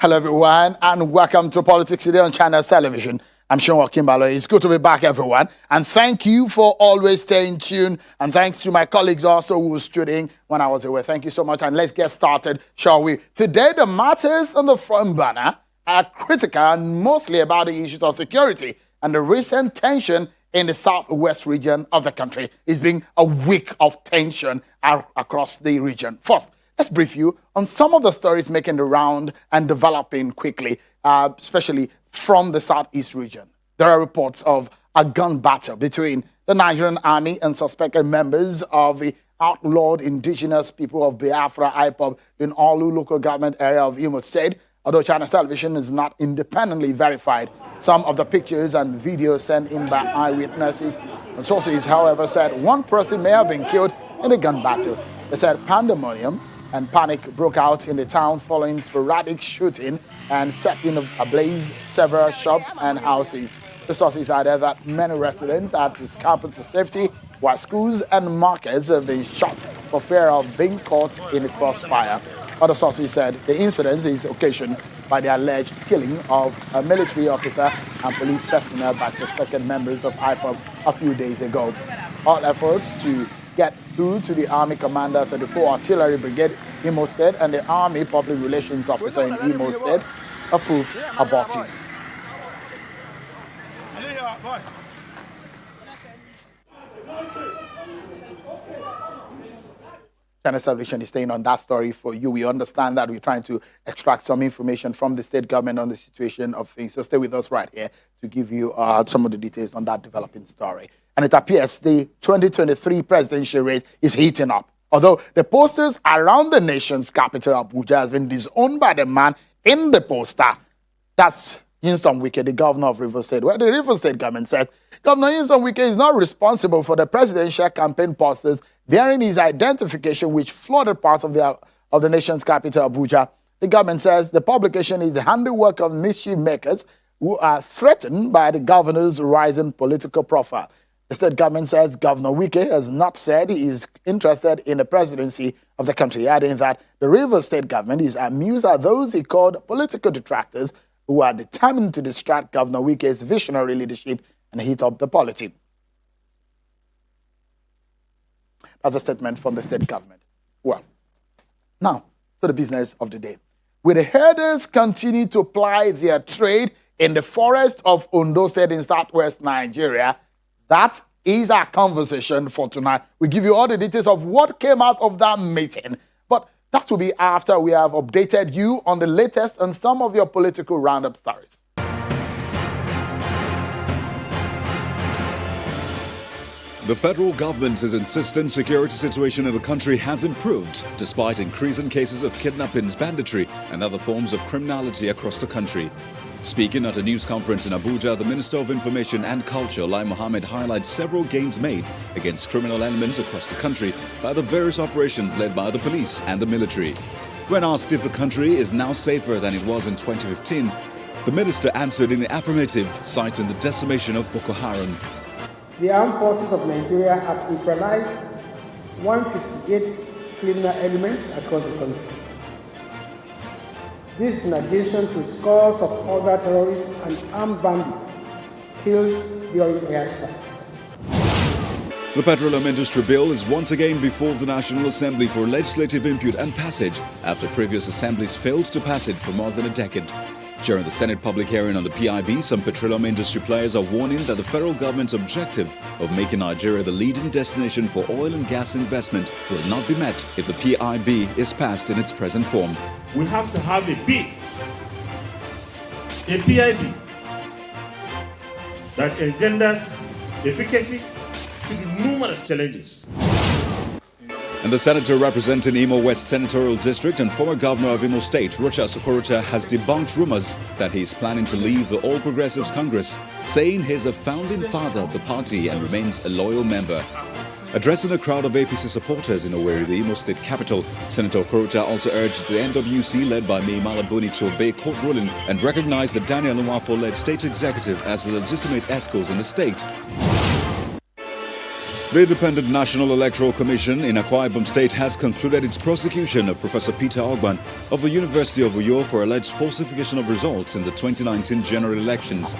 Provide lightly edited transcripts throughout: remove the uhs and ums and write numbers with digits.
Hello, everyone, and welcome to Politics Today on Channels Television. I'm Sean Kimbalo. It's good to be back, everyone. And thank you for always staying tuned. And thanks to my colleagues also who stood in when I was away. Thank you so much. And let's get started, shall we? Today, the matters on the front banner are critical and mostly about the issues of security and the recent tension in the southwest region of the country. It's been a week of tension across the region. First, let's brief you on some of the stories making the round and developing quickly, especially from the southeast region. There are reports of a gun battle between the Nigerian army and suspected members of the outlawed indigenous people of Biafra IPOB in Olu local government area of Imo State. Although China Television is not independently verified, some of the pictures and videos sent in by eyewitnesses and sources, however, said one person may have been killed in the gun battle. They said pandemonium and panic broke out in the town following sporadic shooting and setting ablaze several shops and houses. The sources added that many residents had to scamper to safety, while schools and markets have been shut for fear of being caught in the crossfire. Other sources said the incident is occasioned by the alleged killing of a military officer and police personnel by suspected members of IPOB a few days ago. All efforts to get through to the Army Commander 34 Artillery Brigade, Imo State, and the Army Public Relations Officer in Imo State have proved abortive. Channel Television is staying on that story for you. We understand that we're trying to extract some information from the state government on the situation of things. So stay with us right here to give you some of the details on that developing story. And it appears the 2023 presidential race is heating up. Although the posters around the nation's capital, Abuja, has been disowned by the man in the poster. That's Nyesom Wike, the governor of Rivers State. Well, the Rivers State government says Governor Nyesom Wike is not responsible for the presidential campaign posters bearing his identification, which flooded parts of the nation's capital, Abuja. The government says the publication is the handiwork of mischief makers who are threatened by the governor's rising political profile. The state government says Governor Wike has not said he is interested in the presidency of the country, adding that the Rivers State government is amused at those he called political detractors who are determined to distract Governor Wike's visionary leadership and heat up the polity. That's a statement from the state government. Well, now to the business of the day. Will the herders continue to ply their trade in the forest of Ondo State in southwest Nigeria? That is our conversation for tonight. We give you all the details of what came out of that meeting. But that will be after we have updated you on the latest on some of your political roundup stories. The federal government is insisting security situation in the country has improved despite increasing cases of kidnappings, banditry and other forms of criminality across the country. Speaking at a news conference in Abuja, the Minister of Information and Culture, Lai Mohammed, highlights several gains made against criminal elements across the country by the various operations led by the police and the military. When asked if the country is now safer than it was in 2015, the minister answered in the affirmative, citing the decimation of Boko Haram. The armed forces of Nigeria have neutralized 158 criminal elements across the country. This in addition to scores of other terrorists and armed bandits killed during airstrikes. The Petroleum Industry Bill is once again before the National Assembly for legislative input and passage after previous assemblies failed to pass it for more than a decade. During the Senate public hearing on the PIB, some petroleum industry players are warning that the federal government's objective of making Nigeria the leading destination for oil and gas investment will not be met if the PIB is passed in its present form. We have to have a bill, a PIB, that engenders efficacy to the numerous challenges. And the senator representing Imo West Senatorial District and former governor of Imo State, Rochas Okorocha, has debunked rumors that he is planning to leave the All Progressives Congress, saying he is a founding father of the party and remains a loyal member. Addressing a crowd of APC supporters in Owerri, the Imo State capital, Senator Okorocha also urged the NWC led by Mai Mala Buni to obey court ruling and recognize the Daniel Nwafo-led state executive as the legitimate ESCOs in the state. The Independent National Electoral Commission in Akwa Ibom State has concluded its prosecution of Professor Peter Ogban of the University of Uyo for alleged falsification of results in the 2019 general elections.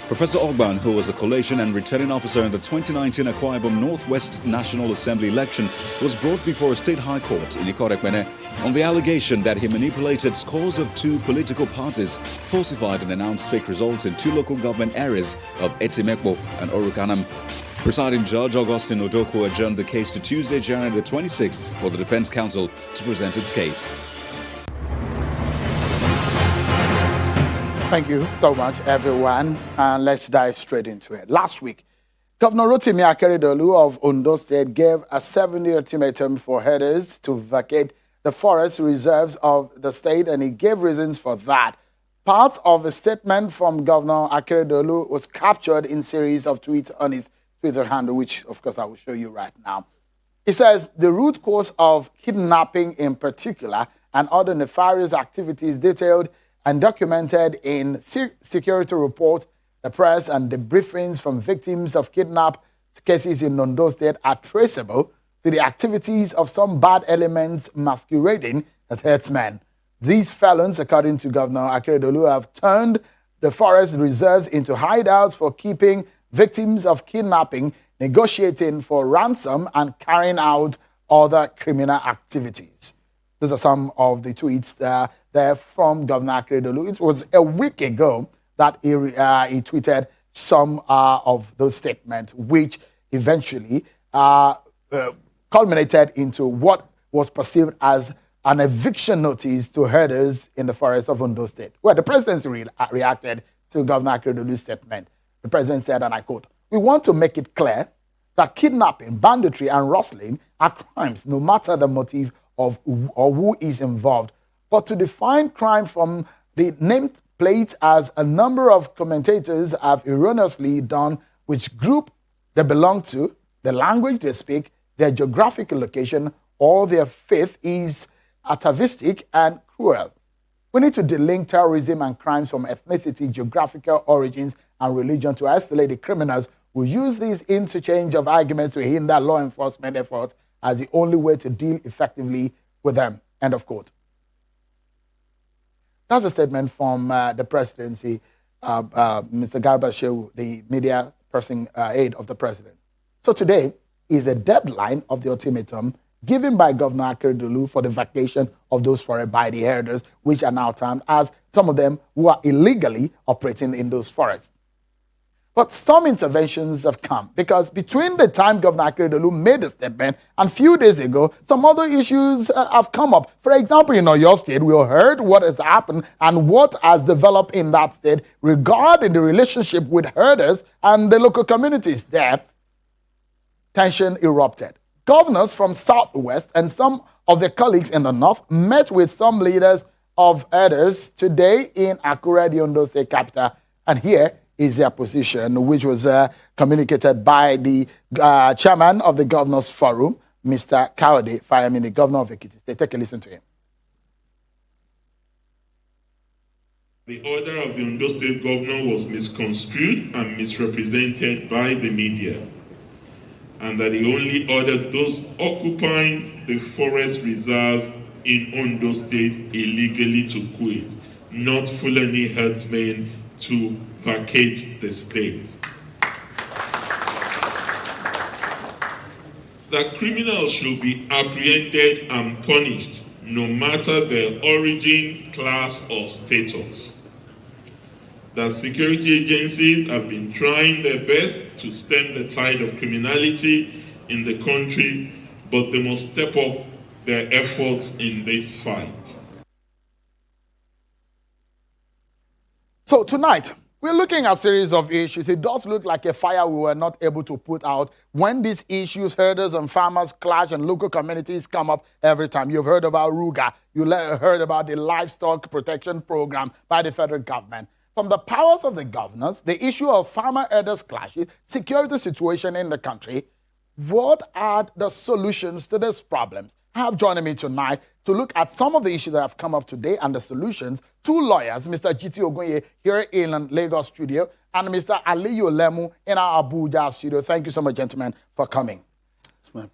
Professor Ogban, who was a collation and returning officer in the 2019 Akwa Ibom Northwest National Assembly election, was brought before a state high court in Ikorekpene on the allegation that he manipulated scores of two political parties, falsified and announced fake results in two local government areas of Etimekbo and Orukanam. Presiding Judge Augustine Odoku adjourned the case to Tuesday, January the 26th for the Defense Counsel to present its case. Thank you so much, everyone. And let's dive straight into it. Last week, Governor Rotimi Akeredolu of Ondo State gave a 7-day ultimatum for herders to vacate the forest reserves of the state, and he gave reasons for that. Part of a statement from Governor Akeredolu was captured in series of tweets on his Twitter handle, which, of course, I will show you right now. He says the root cause of kidnapping in particular and other nefarious activities detailed and documented in security reports, the press, and the briefings from victims of kidnap cases in Ondo State are traceable to the activities of some bad elements masquerading as herdsmen. These felons, according to Governor Akeredolu, have turned the forest reserves into hideouts for keeping victims of kidnapping, negotiating for ransom, and carrying out other criminal activities. These are some of the tweets there from Governor Akeredolu. It was a week ago that he tweeted some of those statements, which eventually culminated into what was perceived as an eviction notice to herders in the forest of Ondo State, where the presidency reacted to Governor Akeredolu's statement. The president said, and I quote, "We want to make it clear that kidnapping, banditry, and rustling are crimes, no matter the motive of or who is involved. But to define crime from the nameplate, as a number of commentators have erroneously done, which group they belong to, the language they speak, their geographical location, or their faith, is atavistic and cruel. We need to delink terrorism and crimes from ethnicity, geographical origins, and religion to isolate the criminals who use these interchange of arguments to hinder law enforcement efforts as the only way to deal effectively with them." End of quote. That's a statement from the presidency, Mr. Garba Shehu, the media person aide of the president. So today is the deadline of the ultimatum given by Governor Akeredolu for the vacation of those forests by the herders, which are now termed as some of them who are illegally operating in those forests. But some interventions have come because between the time Governor Akeredolu made the statement and a few days ago, some other issues have come up. For example, in Oyo State, we heard what has happened and what has developed in that state regarding the relationship with herders and the local communities there. Tension erupted. Governors from Southwest and some of their colleagues in the North met with some leaders of herders today in Akure, the Ondo State capital. And here is their position, which was communicated by the chairman of the Governors Forum, Mr. Kaode Fayemi, the governor of Ekiti State. Take a listen to him. The order of the Ondo State governor was misconstrued and misrepresented by the media, and that he only ordered those occupying the forest reserve in Ondo State illegally to quit, not Fulani herdsmen to vacate the state. That criminals should be apprehended and punished, no matter their origin, class, or status. That security agencies have been trying their best to stem the tide of criminality in the country, but they must step up their efforts in this fight. So tonight, we're looking at a series of issues. It does look like a fire we were not able to put out when these issues, herders and farmers clash and local communities come up every time. You've heard about Ruga. You heard about the livestock protection program by the federal government. From the powers of the governors, the issue of farmer-herders clashes, security situation in the country, what are the solutions to these problems? I have joining me tonight to look at some of the issues that have come up today and the solutions. Two lawyers, Mr. G.T. Ogunye here in Lagos studio, and Mr. Aliyu Lemu in our Abuja studio. Thank you so much, gentlemen, for coming.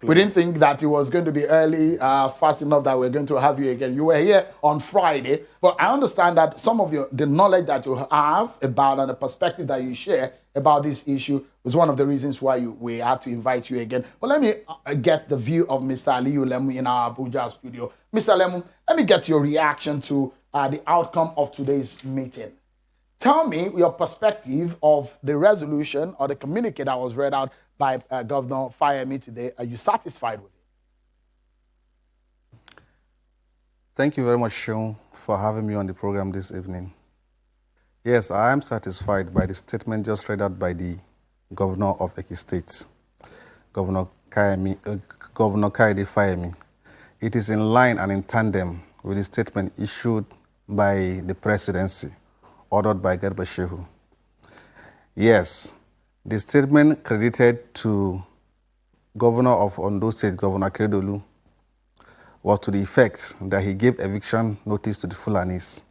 We didn't think that it was going to be early, fast enough that we're going to have you again. You were here on Friday, but I understand that some of the knowledge that you have about and the perspective that you share about this issue was one of the reasons why we had to invite you again. But let me get the view of Mr. Aliyu Lemu in our Abuja studio. Mr. Lemu, let me get your reaction to the outcome of today's meeting. Tell me your perspective of the resolution or the communique that was read out by Governor Fayemi today. Are you satisfied with it? Thank you very much, Sean, for having me on the program this evening. Yes, I am satisfied by the statement just read out by the Governor of Ekiti State, Governor Kaide Fayemi. It is in line and in tandem with the statement issued by the presidency, ordered by Garba Shehu. Yes, the statement credited to Governor of Ondo State, Governor Kedolu, was to the effect that he gave eviction notice to the Fulanis,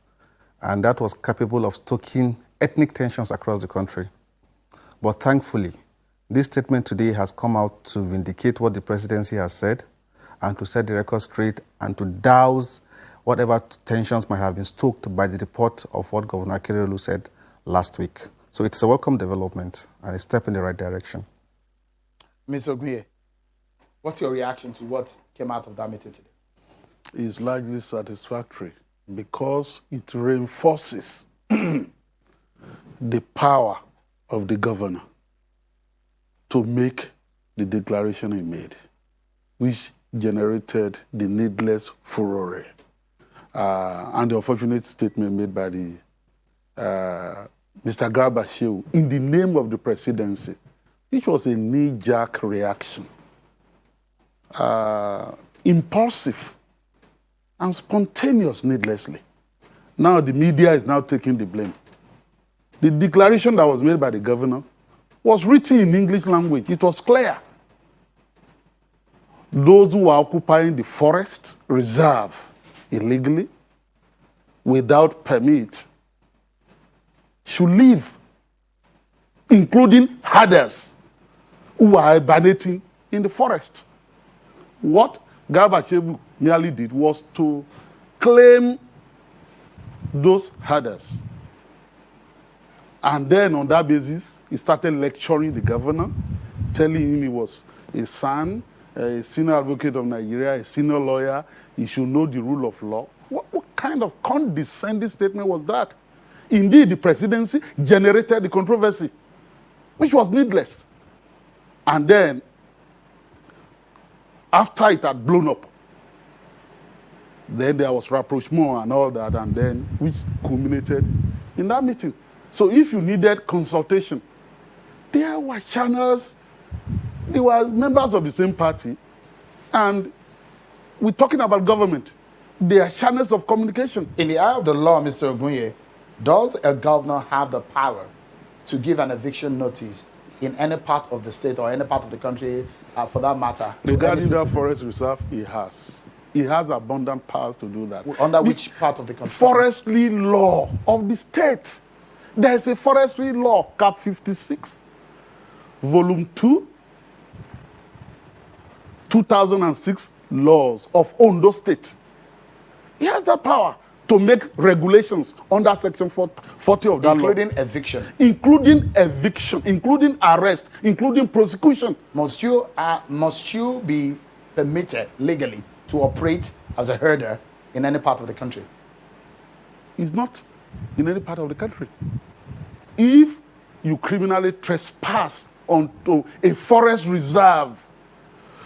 and that was capable of stoking ethnic tensions across the country. But thankfully, this statement today has come out to vindicate what the presidency has said and to set the record straight and to douse whatever tensions might have been stoked by the report of what Governor Kedolu said last week. So it's a welcome development and a step in the right direction. Ms. Oguye, what's your reaction to what came out of that meeting today? It's largely satisfactory because it reinforces the power of the governor to make the declaration he made, which generated the needless furore and the unfortunate statement made by the Mr. Garba Shehu in the name of the presidency, which was a knee-jerk reaction, impulsive and spontaneous needlessly. Now the media is now taking the blame. The declaration that was made by the governor was written in English language. It was clear. Those who are occupying the forest reserve illegally, without permit, should leave, including herders who are hibernating in the forest. What Garba Shehu merely did was to claim those herders. And then on that basis, he started lecturing the governor, telling him he was a son, a senior advocate of Nigeria, a senior lawyer, he should know the rule of law. What kind of condescending statement was that? Indeed, the presidency generated the controversy, which was needless. And then, after it had blown up, then there was rapprochement and all that, and then which culminated in that meeting. So if you needed consultation, there were channels, they were members of the same party, and we're talking about government. There are channels of communication. In the eye of the law, Mr. Ogunye, does a governor have the power to give an eviction notice in any part of the state or any part of the country, for that matter? Regarding that forest reserve, he has. He has abundant powers to do that. Under which part of the country? Forestry law of the state. There's a forestry law, Cap 56, Volume 2, 2006 laws of Ondo State. He has that power to make regulations under Section 40 of that including law. eviction. Including eviction, including arrest, including prosecution. Must you be permitted legally to operate as a herder in any part of the country? It's not in any part of the country. If you criminally trespass onto a forest reserve,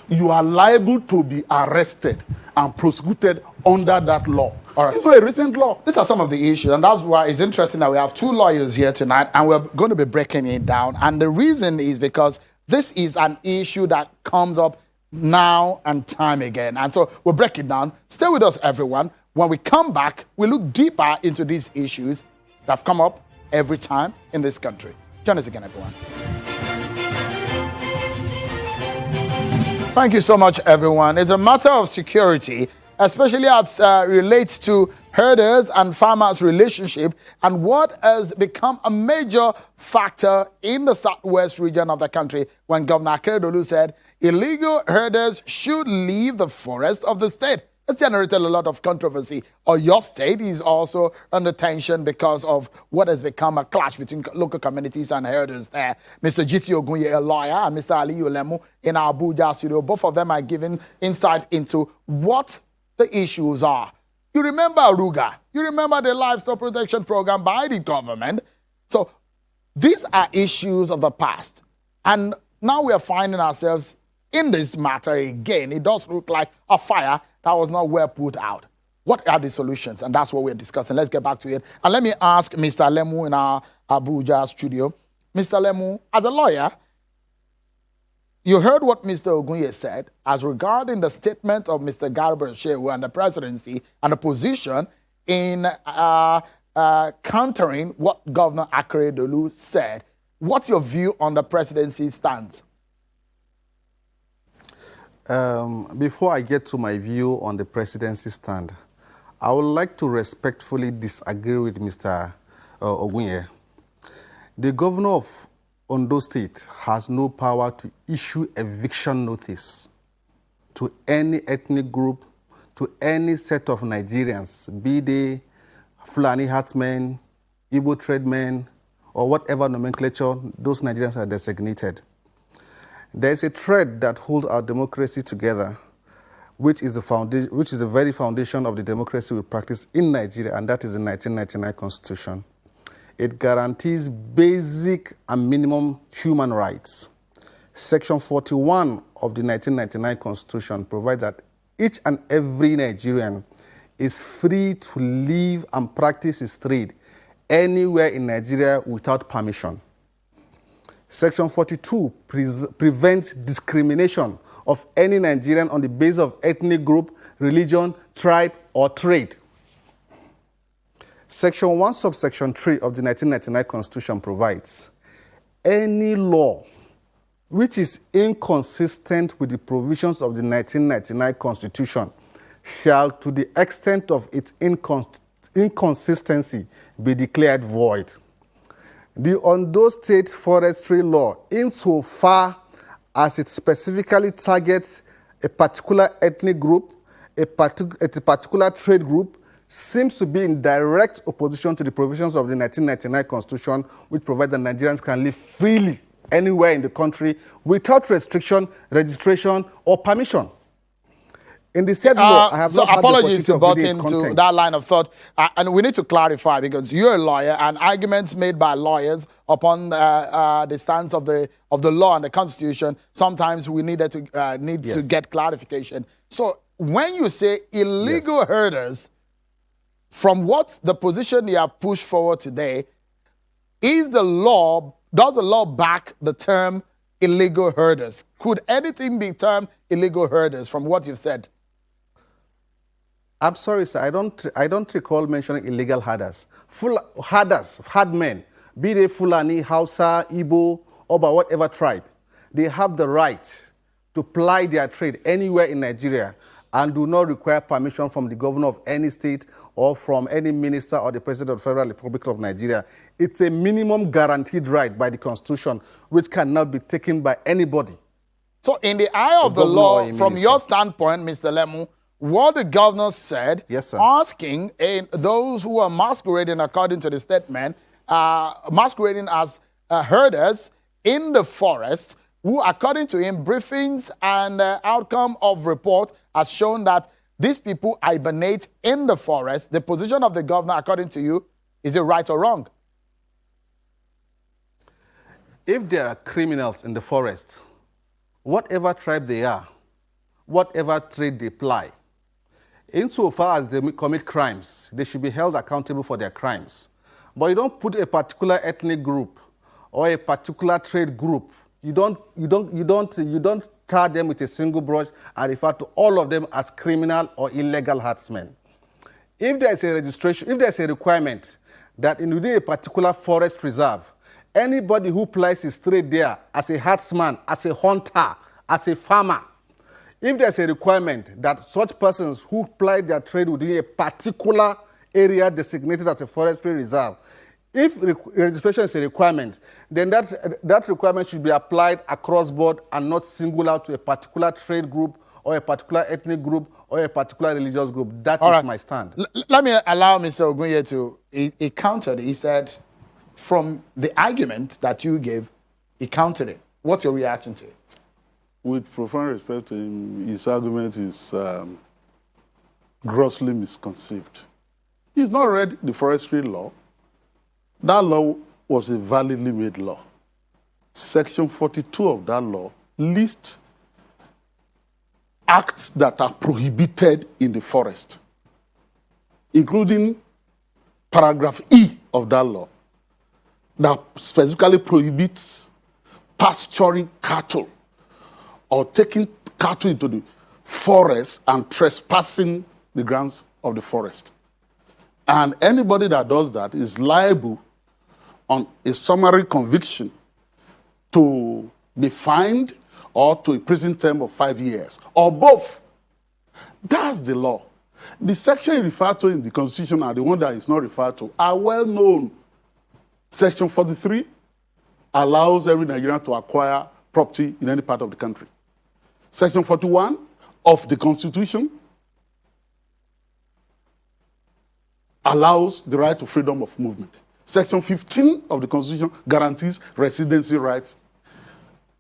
you are liable to be arrested and prosecuted under that law. All right. It's not a recent law. These are some of the issues, and that's why it's interesting that we have two lawyers here tonight, and we're going to be breaking it down. And the reason is because this is an issue that comes up now and time again. And so we'll break it down. Stay with us, everyone. When we come back, we look deeper into these issues that have come up every time in this country. Join us again, everyone. Thank you so much, everyone. It's a matter of security, especially as relates to herders and farmers relationship and what has become a major factor in the southwest region of the country when Governor Akeredolu said illegal herders should leave the forest of the state. It's generated a lot of controversy. Or your state is also under tension because of what has become a clash between local communities and herders there. Mr. G.T. Ogunye, a lawyer, and Mr. Ali Ulemu in our Abuja studio. Both of them are giving insight into what the issues are. You remember Aruga. You remember the livestock protection program by the government. So these are issues of the past. And now we are finding ourselves in this matter again. It does look like a fire that was not well put out. What are the solutions? And that's what we're discussing. Let's get back to it. And let me ask Mr. Lemu in our Abuja studio. Mr. Lemu, as a lawyer, you heard what Mr. Ogunye said as regarding the statement of Mr. Garba Shehu and the presidency and the position in countering what Governor Akeredolu said. What's your view on the presidency's stance? Before I get to my view on the presidency stand, I would like to respectfully disagree with Mr. Ogunye. The governor of Ondo State has no power to issue eviction notice to any ethnic group, to any set of Nigerians, be they Fulani herdsmen, Igbo tradesmen, or whatever nomenclature those Nigerians are designated. There is a thread that holds our democracy together, which is the very foundation of the democracy we practice in Nigeria, and that is the 1999 Constitution. It guarantees basic and minimum human rights. Section 41 of the 1999 Constitution provides that each and every Nigerian is free to live and practice his trade anywhere in Nigeria without permission. Section 42 prevents discrimination of any Nigerian on the basis of ethnic group, religion, tribe, or trade. Section 1, subsection 3 of the 1999 Constitution provides any law which is inconsistent with the provisions of the 1999 Constitution shall, to the extent of its inconsistency, be declared void. The Ondo State Forestry Law, insofar as it specifically targets a particular ethnic group, a particular trade group, seems to be in direct opposition to the provisions of the 1999 Constitution, which provide that Nigerians can live freely anywhere in the country without restriction, registration, or permission. In the said law, I have so not had apologies the to butt into that line of thought, and we need to clarify because you're a lawyer, and arguments made by lawyers upon the stance of the law and the Constitution. Sometimes we needed to to get clarification. So when you say illegal herders, from what the position you have pushed forward today, does the law back the term illegal herders? Could anything be termed illegal herders from what you've said? I'm sorry, sir. I don't recall mentioning illegal herders. Herdmen, be they Fulani, Hausa, Igbo, or by whatever tribe, they have the right to ply their trade anywhere in Nigeria and do not require permission from the governor of any state or from any minister or the president of the Federal Republic of Nigeria. It's a minimum guaranteed right by the Constitution, which cannot be taken by anybody. So in the eye of the law, from your standpoint, Mr. Lemu, what the governor said, asking those who are masquerading according to the statement, masquerading as herders in the forest, who, according to him, briefings and outcome of report has shown that these people hibernate in the forest. The position of the governor, according to you, is it right or wrong? If there are criminals in the forest, whatever tribe they are, whatever trade they ply, insofar as they commit crimes, they should be held accountable for their crimes. But you don't put a particular ethnic group or a particular trade group. You don't tar them with a single brush and refer to all of them as criminal or illegal herdsmen. If there is a registration, if there is a requirement that within a particular forest reserve, anybody who plies his trade there as a herdsman, as a hunter, as a farmer, if there's a requirement that such persons who ply their trade within a particular area designated as a forestry reserve. If registration is a requirement, then that requirement should be applied across board and not single out to a particular trade group or a particular ethnic group or a particular religious group. That is my stand. Let me allow Mr. Ogunye to, he countered, he said, from the argument that you gave, he countered it. What's your reaction to it? With profound respect to him, his argument is grossly misconceived. He's not read the forestry law. That law was a validly made law. Section 42 of that law lists acts that are prohibited in the forest, including paragraph E of that law that specifically prohibits pasturing cattle or taking cattle into the forest and trespassing the grounds of the forest. And anybody that does that is liable on a summary conviction to be fined or to a prison term of 5 years, or both. That's the law. The section you refer to in the Constitution and the one that is not referred to are well known. Section 43 allows every Nigerian to acquire property in any part of the country. Section 41 of the Constitution allows the right to freedom of movement. Section 15 of the Constitution guarantees residency rights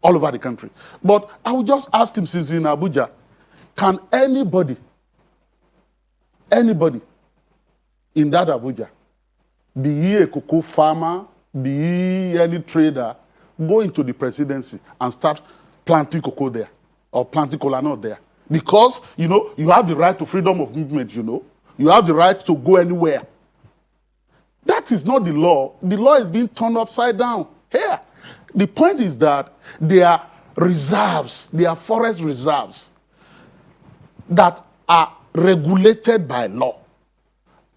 all over the country. But I would just ask him, since he's in Abuja, can anybody in that Abuja, be he a cocoa farmer, be he any trader, go into the presidency and start planting cocoa there or planting kola nut there? Because, you know, you have the right to freedom of movement, you know. You have the right to go anywhere. That is not the law. The law is being turned upside down here. The point is that there are reserves, there are forest reserves that are regulated by law.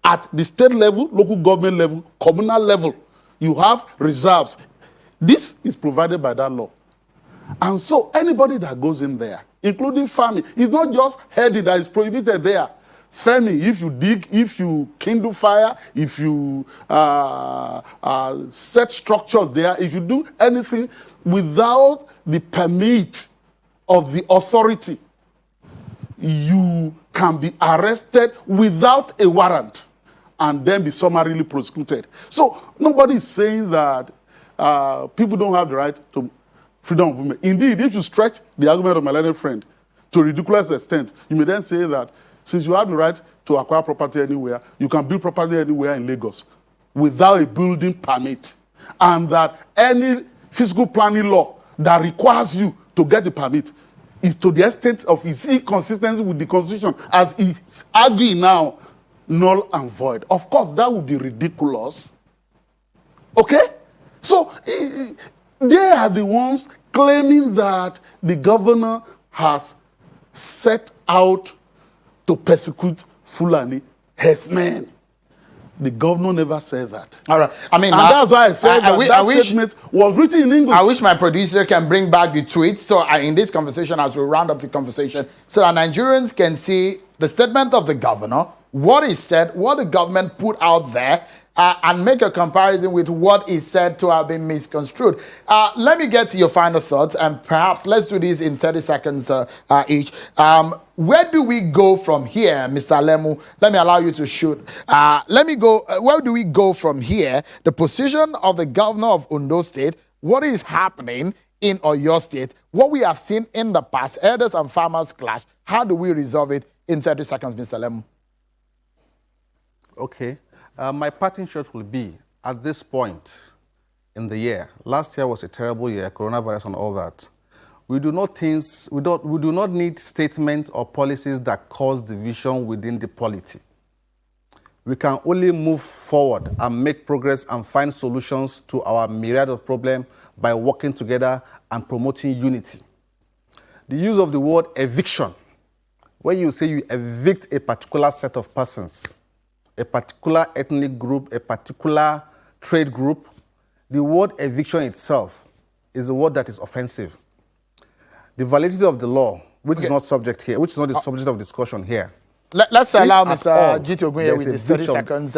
At the state level, local government level, communal level, you have reserves. This is provided by that law. And so anybody that goes in there, including farming, it's not just heading that is prohibited there. Farming, if you dig, if you kindle fire, if you set structures there, if you do anything without the permit of the authority, you can be arrested without a warrant and then be summarily prosecuted. So nobody is saying that people don't have the right to freedom of movement. Indeed, if you stretch the argument of my learned friend to a ridiculous extent, you may then say that since you have the right to acquire property anywhere, you can build property anywhere in Lagos without a building permit. And that any physical planning law that requires you to get the permit is to the extent of its inconsistency with the Constitution, as it's arguing now, null and void. Of course, that would be ridiculous. Okay? So, they are the ones claiming that the governor has set out to persecute Fulani herdsmen. The governor never said that. All right. I mean, and that's why I said that statement was written in English. I wish my producer can bring back the tweet. So in this conversation, as we round up the conversation, so that Nigerians can see the statement of the governor, what is said, what the government put out there, and make a comparison with what is said to have been misconstrued. Let me get to your final thoughts, and perhaps let's do this in 30 seconds each. Where do we go from here, Mr. Lemu? Let me allow you to shoot. Where do we go from here? The position of the governor of Ondo State, what is happening in Oyo State, what we have seen in the past, herders and farmers clash. How do we resolve it in 30 seconds, Mr. Lemu? Okay. My parting shot will be, at this point in the year, last year was a terrible year, coronavirus and all that. We do not need statements or policies that cause division within the polity. We can only move forward and make progress and find solutions to our myriad of problems by working together and promoting unity. The use of the word eviction, when you say you evict a particular set of persons, a particular ethnic group, a particular trade group, the word eviction itself is a word that is offensive. The validity of the law, which is not subject here, which is not the subject of discussion here, Let's allow If at Mr. all G.T. Ogunye there's with a his 30 breach of- seconds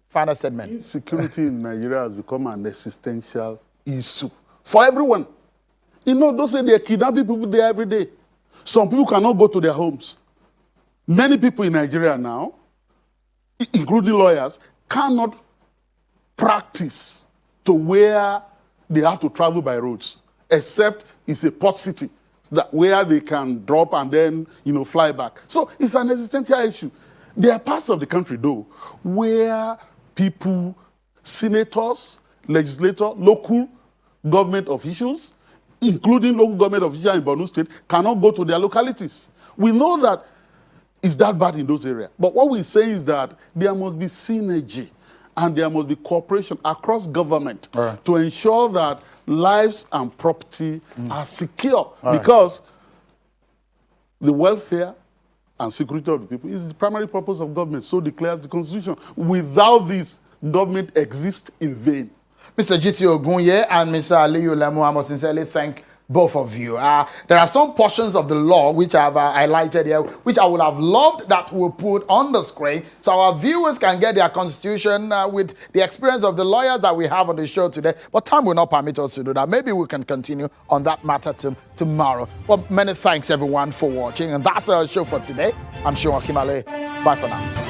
final statement. Insecurity in Nigeria has become an existential issue for everyone. You know, don't say they're kidnapping people there every day. Some people cannot go to their homes. Many people in Nigeria now, including lawyers, cannot practice to where they have to travel by roads, except it's a port city where they can drop and then, fly back. So it's an existential issue. There are parts of the country, though, where people, senators, legislators, local government officials, including local government officials in Borno State, cannot go to their localities. We know that it's that bad in those areas. But what we say is that there must be synergy and there must be cooperation across government to ensure that lives and property are secure. Because the welfare and security of the people is the primary purpose of government, so declares the Constitution. Without this, government exists in vain. Mr. G.T. Ogunye and Mr. Aliyu Lemu, I must sincerely thank both of you. There are some portions of the law which I've highlighted here, which I would have loved that we put on the screen so our viewers can get their constitution with the experience of the lawyers that we have on the show today. But time will not permit us to do that. Maybe we can continue on that matter tomorrow. Well, many thanks everyone for watching. And that's our show for today. I'm Sean Akimale. Bye for now.